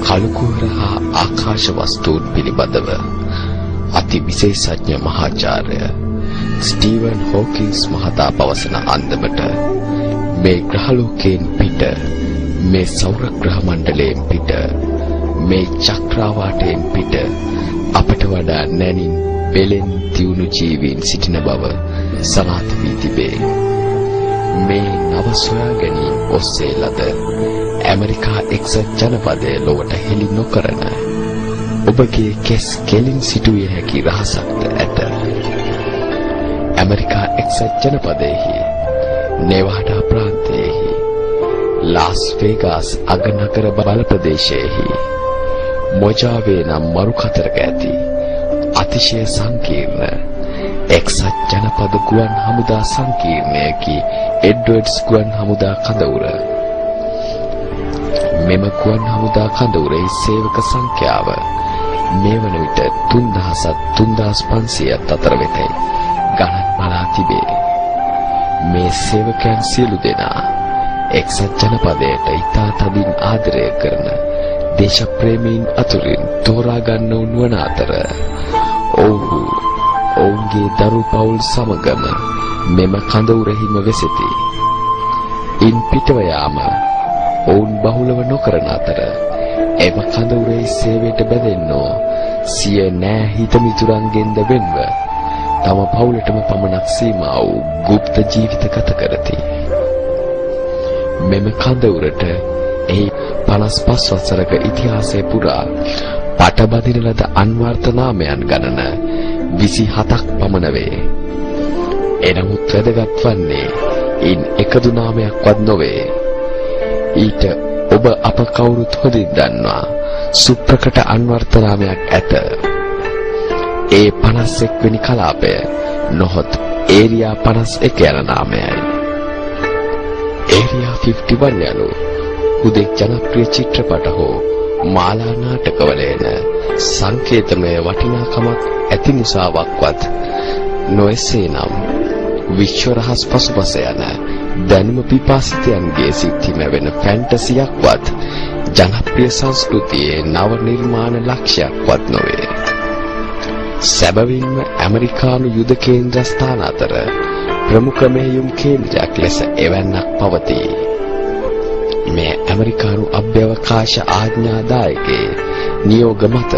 කලකුවර හා ආකාශ වස්තුන් පිළිබඳව අති විශේෂඥ මහාචාර්ය ස්ටීවන් හොකින්ස් මහතා පවසන අන්දමට මේ ග්‍රහලෝකයෙන් පිට, මේ සෞර ග්‍රහ මණ්ඩලයෙන් පිට, මේ චක්‍රාවාටයෙන් පිට අපට වඩා නැණින් පෙළෙන් තියුණු ජීවීන් සිටින බව සනාථ වී තිබේ. මේ නව සොයා ගැනීම ඔස්සේ ලද ඇමරිකා එක්සත් ජනපදයේ ලොවට හෙළි නොකරන ඔබගේ කෙස් කෙලින් සිටුවිය හැකි රහසක්ද ඇත. ඇමරිකා එක්සත් ජනපදයේහි නෙවාඩා ප්‍රාන්තයේහි ලාස් වේගාස් අගනගර බල ප්‍රදේශයේහි මොජාවේ නම් මරු කතරක ඇති අතිශය සංකීර්ණ එක්සත් ජනපද ගුවන් හමුදා සංකීර්ණයකි එඩ්වර්ඩ්ස් ගුවන් හමුදා කඳවුර. මෙම ගුවන් හමුදා කඳවුරේ සේවක සංඛ්‍යාව මේ වන විට 3500ත් අතර වෙතයි ගණන් බලා තිබේ. මේ සේවකයන් සියලු දෙනා එක්සත් ජනපදයට ඉතා තදින් ආදරය කරන දේශප්‍රේමීන් අතුරින් තෝරා ගන්නවුන් වන අතර ඔවුහු ඔවුන්ගේ දරු පවුල් සමගම මෙම කඳවුරෙහිම වෙසෙති. ඉන් පිටව යාම ඔවුන් බහුලව නොකරන අතර එම කඳවුරේ සේවයට බැඳෙන්නෝ සිය නෑ හිත මිතුරන්ගෙන්ද වෙන්ව තම පවුලටම පමණක් සීමා වූ গুপ্ত ජීවිත ගත කරති. මෙම කඳවුරට එහි 55 වසරක ඉතිහාසය පුරා පටබදින ලද අන්වර්ථ නාමයන් ගණන 27ක් පමණ වේ. එනමුත් වැදගත් වන්නේ ඉන් එකදු නාමයක්වත් නොවේ. ඊට ඔබ අප කවුරුත් හොඳින් දන්නා සුප්‍රකට අන්වර්ථ නාමයක් ඇත. ඒ 51 වෙනි කලාපය නොහොත් ඒරියා 51 යන නාමයයි. ඒරියා 51 යනු හුදෙක් ජනප්‍රිය චිත්‍රපට හෝ මාලා නාටකවල එන සංකේතමය වටිනාකමක් ඇති නිසාවක්වත් නොඑසේනම් විශ්ව රහස් පසුපස යන දැනුම පිපාසිතයන්ගේ සිත්හිම වෙන ෆැන්ටසියක්වත් ජනප්‍රිය සංස්කෘතියේ නව නිර්මාණ ලක්ෂයක්වත් නොවේ. සැබවින්ම ඇමරිකානු යුද කේන්ද්‍ර ස්ථාන අතර ප්‍රමුඛ මෙහෙයුම් කේන්ද්‍රයක් ලෙස එවැන්නක් පවතී. මේ ඇමරිකානු අභ්‍යවකාශ ආඥාදායකේ නියෝග මත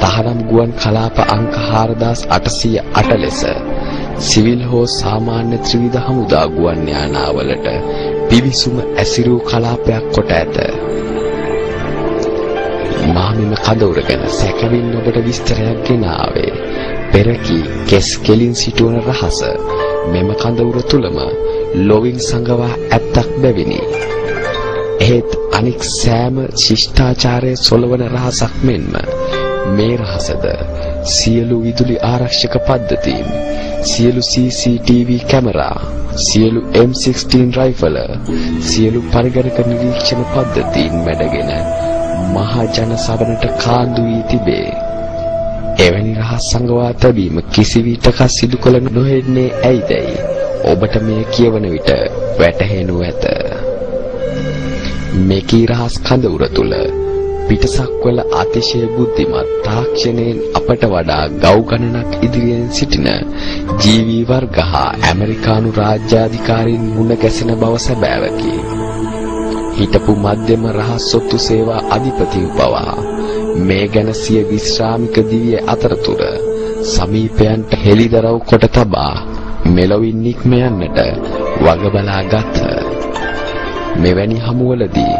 තහනම් ගුවන් කලාප අංක 4808 ලෙස සිවිල් හෝ සාමාන්‍ය ත්‍රිවිධ හමුදා ගුවන් යානාවලට පිවිසුම ඇසිරූ කලාපයක් කොට ඇත. මාමිම කඳවුර ගැන සැකවින් ඔබට විස්තරයක් ගෙන ආවේ පෙරකී කෙස් කෙලින් සිටුවන රහස මෙම කඳවුර තුලම ලොවින් සංගවා ඇත්තක් බැවිනි. එහෙත් අනික් සෑම ශිෂ්ටාචාරයේ සොලවන රහසක් මෙන්ම මේ රහසද සියලු විදුලි ආරක්ෂක පද්ධතීන්, සියලු CCTV කැමරා, සියලු M16 රයිෆල, සියලු පරිගණක නිරීක්ෂණ පද්ධතීන් මැඩගෙන මහා ජන සවනට කාන්දු වී තිබේ. එවැනි රහස් සංගවා තැබීම කිසිවිටක සිදු කළ නොහෙන්නේ ඇයිදැයි ඔබට මේ කියවන විට වැටහෙනු ඇත. මේකී රහස් කඳවුර තුල පිටසක්වල අතිශය බුද්ධිමත් තාක්ෂණයෙන් අපට වඩා ගව් ගණනක් ඉදිරියෙන් සිටින ජීවී වර්ග හා ඇමරිකානු රාජ්‍යාධිකාරීන් මුණ ගැසෙන බව සැබෑවකි. හිටපු මධ්‍යම රහස් සොත්තු සේවා අධිපති පවා මේ ගැන සිය විශ්‍රාමික දිවිය අතරතුර සමීපයන්ට හෙළිදරව් කොට තබා මෙලොවින් නික්ම යන්නට වග බලා ගත්හ. මෙවැනි හමුවලදී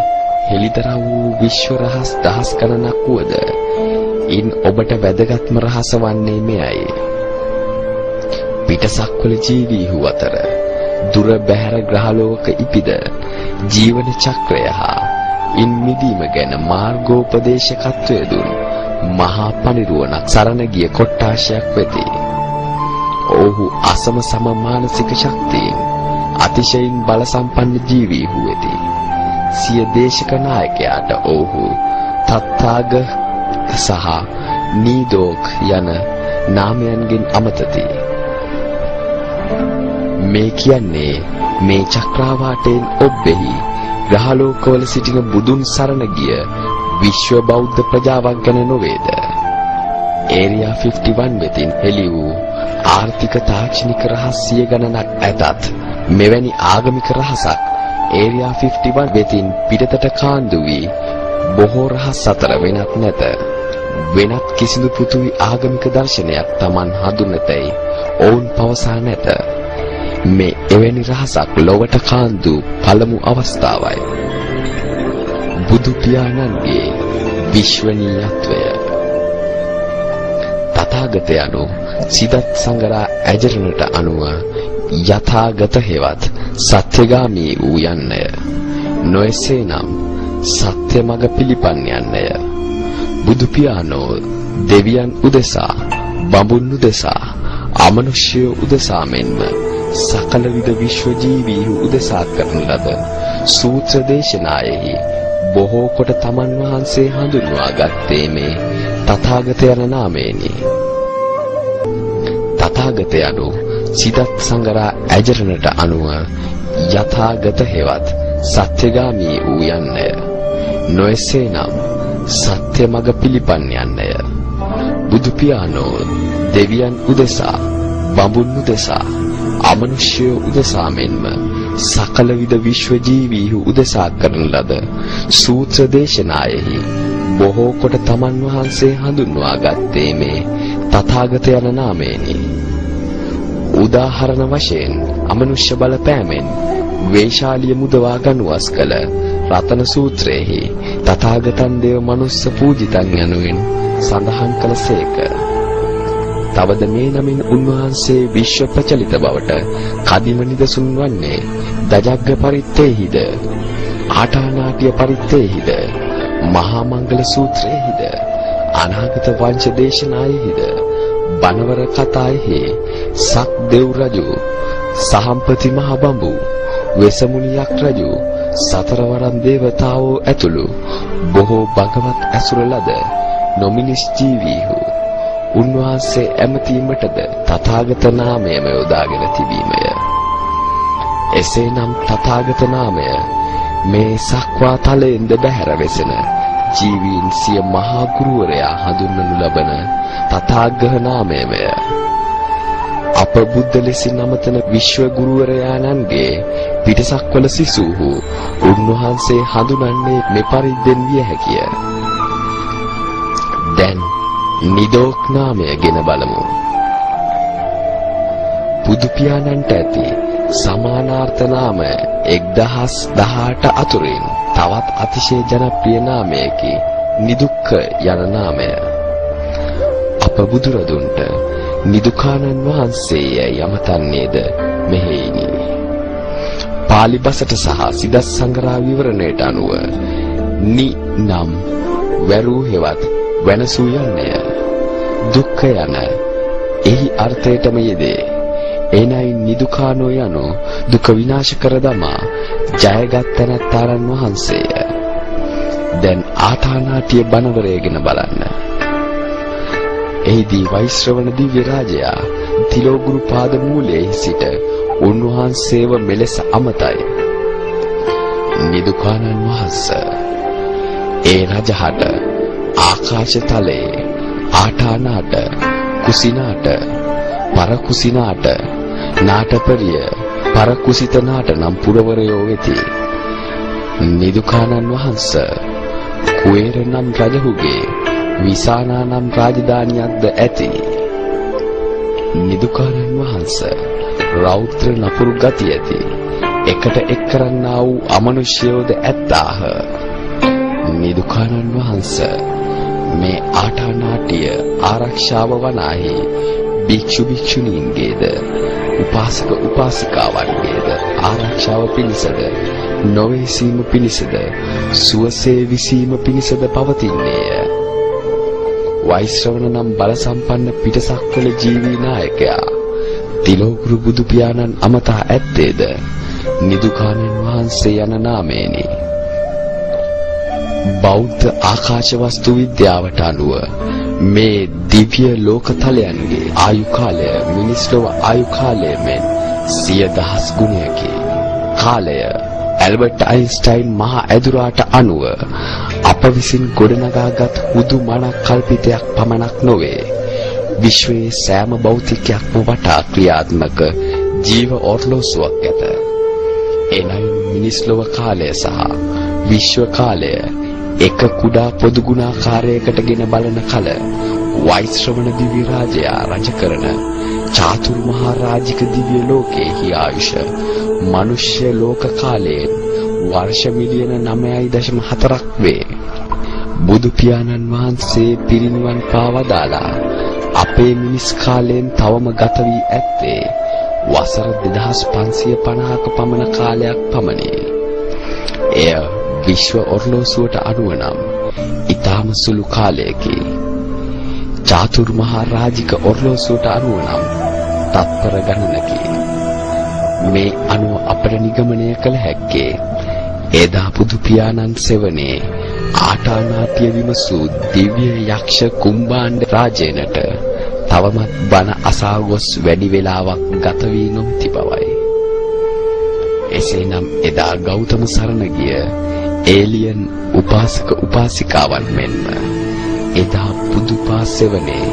හෙළිදරව් වූ විශ්ව රහස් දහස් ගණනක් වුවද ඉන් ඔබට වැදගත්ම රහස වන්නේ මෙයයි. පිටසක්වල ජීවීහු අතර දුර බැහැර ග්‍රහලෝක ඉපිද ජීවන චක්‍රය හා ඉන් මිදීම ගැන මාර්ගෝපදේශකත්වය දුන් මහා පණිරුවනක් සරණ ගිය කොට්ටාශයක් වෙති. ඔහු අසම සම මානසික ශක්තියෙන් අතිශයින් බල සම්පන්න ජීවීහු වෙති. සිය දේශක නායකයාට ඔහු තත්තාග සහ නීදෝක් යන නාමයන්ගෙන් අමතති. මේ කියන්නේ මේ චක්‍රාවාටයෙන් ඔබ්බෙහි ග්‍රහලෝකවල සිටින බුදුන් සරණ ගිය විශ්ව බෞද්ධ ප්‍රජාවක් ගැන නොවේද? ඒරියා 51 වෙතින් හෙළි වූ ආර්ථික තාක්ෂණික රහස්‍ය ගණනක් ඇතත් මෙවැනි ආගමික රහසක් ඒරියා 51 වෙතින් පිටතට කාන්දු වී බොහෝ රහස් අතර වෙනත් නැත. වෙනත් කිසිදු පෘථිවි ආගමික දර්ශනයක් Taman හඳුනතයි ඔවුන් පවසා නැත. මේ එවැනි රහසක් ලොවට කාන්දු පළමු අවස්ථාවයි. බුදු පියාණන්ගේ විශ්වනීයත්වය. තථාගතයන්ෝ සිදත් සංගරා ඇජරණට අනුව යථාගත හේවත් සත්‍යගාමී වූ යන්නය. නොයසේනම් සත්‍ය මඟ පිළිපන් යන්නය. බුදු පියාණෝ දෙවියන් උදෙසා, බඹුන් උදෙසා, අමනුෂ්‍ය උදෙසා මෙන්ම සකල විද විශ්ව ජීවීහු උදෙසා කරන ලද සූත්‍ර දේශනායෙහි බොහෝ කොට තමන් වහන්සේ හඳුන්වා ගත්තේ මේ තථාගත යන නාමයෙනි. තථාගතයන්ෝ සිදත් සංගරා ඇජරණට අනුව යථාගත හේවත් සත්‍යගාමී වූ යන්නය. නොයසේනම් සත්‍ය මඟ පිළිපන් යන්නය. බුදු පියාණෝ දෙවියන් උදෙසා, බඹුන් උදෙසා, අමනුෂ්‍ය උදෙසා මෙන්ම සකල විද විශ්ව ජීවීහු උදෙසා කරන ලද සූත්‍ර දේශනායෙහි බොහෝ කොට තමන් වහන්සේ හඳුන්වා ගත්තේ මේ තථාගත යන නාමයෙනි. උදාහරණ වශයෙන් අමනුෂ්‍ය බලපෑමෙන් වේශාලිය මුදවා ගනුවස් කළ රතන සූත්‍රයේහි තථාගතං දේව මනුස්ස පූජිතං යනුවෙන් සඳහන් කළ සේක. තවද මේ නමින් උන්වහන්සේ විශ්ව ප්‍රචලිත බවට කදිම නිදසුන් වන්නේ දජග්ග පරිත්තේහිද, ආටානාටිය පරිත්තේහිද, මහා මංගල සූත්‍රයේහිද, අනාගත වංශ දේශනායෙහිද, බණවර කතායෙහි සක් දෙව් රජු, සහම්පති මහ බඹු, වෙසමුණියක් රජු, සතරවරම් දේවතාවෝ ඇතුළු බොහෝ භගවත් ඇසුර ලද නොමිනිස් ජීවීහු උන්වහන්සේ ඇමතීමටද තථාගත නාමයම යොදාගෙන තිබීමය. එසේනම් තථාගත නාමය මේ සක්වා තලයෙන්ද බැහැර වෙසෙන ජීවීන් සිය මහා ගුරුවරයා හඳුන්වනු ලබන තථාගත නාමයමය. අප බුද්ධ ලෙසින් නමතන විශ්ව ගුරුවරයාණන්ගේ පිටසක්වල සිසුහු උන්වහන්සේ හඳුනන්නේ මෙපරිද්දෙන් විය හැකිය. දැන් නිදෝක් නාමය ගෙන බලමු. බුදු පියාණන්ට ඇති සමානාර්ථ නාම 1018 අතුරින් තවත් අතිශය ජනප්‍රිය නාමයකි නිදුක්ඛ යන නාමය. අප බුදුරදුන්ට නිදුකානන් වහන්සේ යමතන්නේද මෙහෙයිනි. පාලි බසට සහ සිදත් සංගරා විවරණයට අනුව නි නම් වැරූ හෙවත් වෙනසූ යන්නය. දුක්ඛ යන එහි අර්ථයටම යෙදේ. එනයි නිදුකානෝ යනු දුක විනාශ කර දමා ජයගත් තැනැත්තාරන් වහන්සේය. දැන් ආටානාටිය බණවරයගෙන බලන්න. එහිදී වෛශ්‍රවණ දිව්‍ය රාජයා තිලෝගුරු පාද මූලයේ සිට උන්වහන්සේව මෙලෙස අමතයි. නිදුකානන් වහන්සේ ඒ රජහට ආකාශ තලයේ ආටානාට, කුසිනාට, පරකුසිනාට, නාටපරිය, පරකුසිත නාට නම් පුරවරයෝ වෙති. නිදුකානන් වහන්සේ කුවේර නම් රජුගේ විසානා නම් රාජධානියක්ද ඇති. නිදුකානන් වහන්සේ රෞද්‍ර නපුරු ගති ඇති එකට එක් කරන්නා වූ අමනුෂ්‍යයෝද ඇත්තාහ. නිදුකානන් වහන්සේ මේ ආටානාටිය ආරක්ෂාව වනාහි භික්ෂු භික්ෂුණීන්ගේද උපාසක උපාසිකාවන්ගේද ආරක්ෂාව පිණිසද නොවේසීම පිණිසද සුවසේ විසීම පිණිසද පවතින්නේය. වෛශ්‍රවණ නම් බලසම්පන්න පිටසක්වල ජීවී නායකයා තිලෝගුරු බුදු පියාණන් අමතා ඇත්තේද නිදුකාණන් වහන්සේ යන නාමයෙනි. බෞද්ධ ආකාශ වස්තු විද්‍යාවට අනුව මේ දිව්‍ය ලෝකතලයන්ගේ ආයු කාලය මිනිස් ලොව ආයු කාලය මෙන් 100,000 ගුණයකි. කාලය ඇල්බර්ට් අයින්ස්ටයින් මහා ඇදුරාට අනුව අප විසින් ගොඩනගාගත් හුදු මනක් කල්පිතයක් පමණක් නොවේ. විශ්වයේ සෑම භෞතිකයක්ම වටා ක්‍රියාත්මක ජීව ඔර්ලෝසුවක් ඇත. එනම් මිනිස් ලොව කාලය සහ විශ්ව කාලය එක කුඩා පොදු ගුණාකාරයකට ගෙන බලන කල වෛශ්‍රවණ දිව්‍ය රාජයා රජ කරන චාතුරු මහා රාජික දිව්‍ය ලෝකයේහි ආයුෂ මනුෂ්‍ය ලෝක කාලයෙන් වර්ෂ මිලියන 9.4ක් වේ. බුදු පියාණන් වහන්සේ පිරිනිවන් පාවදාලා අපේ මිනිස් කාලයෙන් තවම ගත වී ඇත්තේ වසර 2550ක පමණ කාලයක් පමණි. එය විශ්ව ඔර්ලෝසුවට අනුව නම් ඊටම සුළු කාලයකි. චාතුරු මහා රාජික ඔර්ලෝසුවට අනුව නම් තත්පර ගණනකි. මේ අනුව අපට නිගමනය කළ හැක්කේ එදා බුදු පියාණන් සෙවණේ ආටානාටිය විමසූ දිව්‍ය යක්ෂ කුම්භාණ්ඩ රාජේනට තවමත් බණ අසා ගොස් වැඩි වේලාවක් ගත වී නොමැති බවයි. එසේනම් එදා ගෞතම සරණ ගිය ඒලියන් උපාසක උපාසිකාවන් මෙන්ම එදා බුදුපා සෙවණේ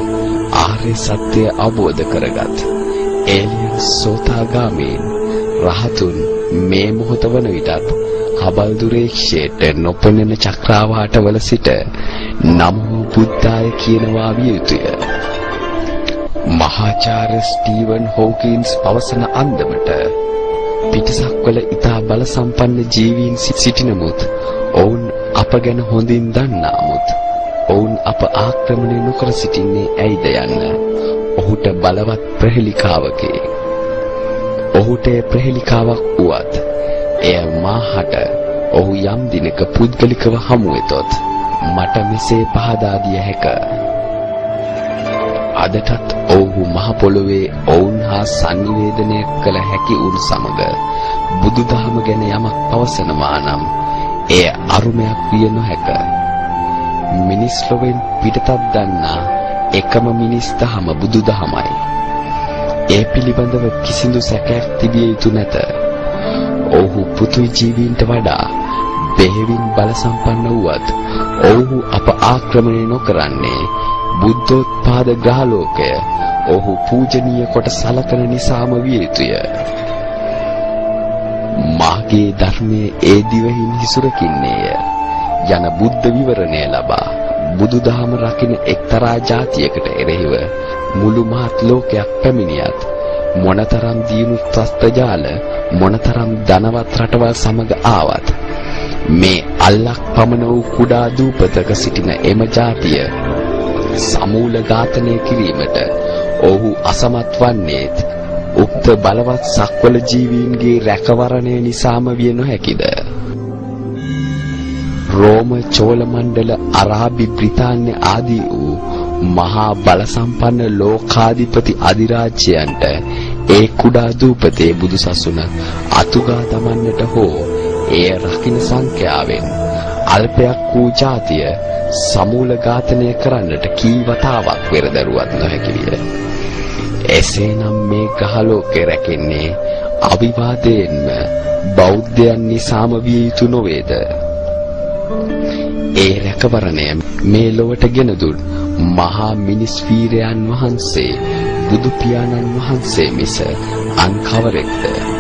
ආර්ය සත්‍ය අවබෝධ කරගත් ඒලියන් සෝතාගාමීන් රහතුන් මේ මොහොත වන විටත් හබල් දුරේක්ෂයට නොපෙනෙන චක්‍රාවාටවල සිට නමෝ බුද්ධාය කියනවා විය යුතුය. මහාචාර්ය ස්ටීවන් හොකින්ස් පවසන අන්දමට පිටසක්වල ඉතා බල සම්පන්න ජීවීන් සිටිනමුත් ඔවුන් අප ගැන හොඳින් දන්නාමුත් ඔවුන් අප ආක්‍රමණය නොකර සිටින්නේ ඇයිද යන්න ඔහුට බලවත් ප්‍රහෙලිකාවකි. ඔහුට ප්‍රහෙලිකාවක් වුවත් එය මාහට ඔහු යම් දිනක පුද්ගලිකව හමු වෙතොත් මට මෙසේ පහදා දිය හැක. අදටත් ඔහු මහ පොළොවේ ඔවුන් හා සංනිවේදනය කළ හැකි උන් සමග බුදුදහම ගැන යමක් පවසනවා නම් එය අරුමයක් විය නොහැක. මිනිස් ලොවෙන් පිටතත් දන්නා එකම මිනිස් දහම බුදුදහමයි. ඒ පිළිබඳව කිසිදු සැකයක් තිබිය යුතු නැත. ඔහු පෘථිවි ජීවීන්ට වඩා බෙහෙවින් බල සම්පන්න වුවත් ඔහු අප ආක්‍රමණය නොකරන්නේ බුද්ධෝත්පාද ග්‍රහලෝකය ඔහු පූජනීය කොට සලකන නිසාම විය යුතුය. මාගේ ධර්මයේ ඒ දිවෙහින් හිසුරකින්නේය යන බුද්ධ විවරණය ලබා බුදුදහම රකින්න එක්තරා ජාතියකට එරෙහිව මුළු මහත් ලෝකයක් පැමිණියත් මොනතරම් දියුණු ත්‍ස්තජාල මොනතරම් ධනවත් රටවල් සමග ආවත් මේ අල්ලක් පමණ වූ කුඩා දූපතක සිටින එම ජාතිය සමූල ඝාතනය කිරීමට ඔහු අසමත් වන්නේත් උක්ත බලවත් සක්වල ජීවීන්ගේ රැකවරණය නිසාම විය නොහැකිද? රෝම චෝල මණ්ඩල අරාබි බ්‍රිතාන්‍ය ආදී වූ මහා බල සම්පන්න ලෝකාධිපති අධිරාජ්‍යයන්ට ඒ කුඩා දූපතේ බුදුසසුන අතුගා දමන්නට හෝ එය රකින්න සංඛ්‍යාවෙන් අල්පයක් වූ ජාතිය සමූල ඝාතනය කරන්නට කී වතාවක් පෙරදරුවත් නොහැකි විය. එසේනම් මේ ග්‍රහලෝකේ රැකෙන්නේ අවිවාදයෙන්ම බෞද්ධයන් නිසාම විය යුතු නොවේද? ඒ රැකවරණය මේ ලොවට ගෙන දුන් මහා මිනිස් වීරයන් වහන්සේ බුදු පියාණන් වහන්සේ මිස අන් කවරෙක්ද?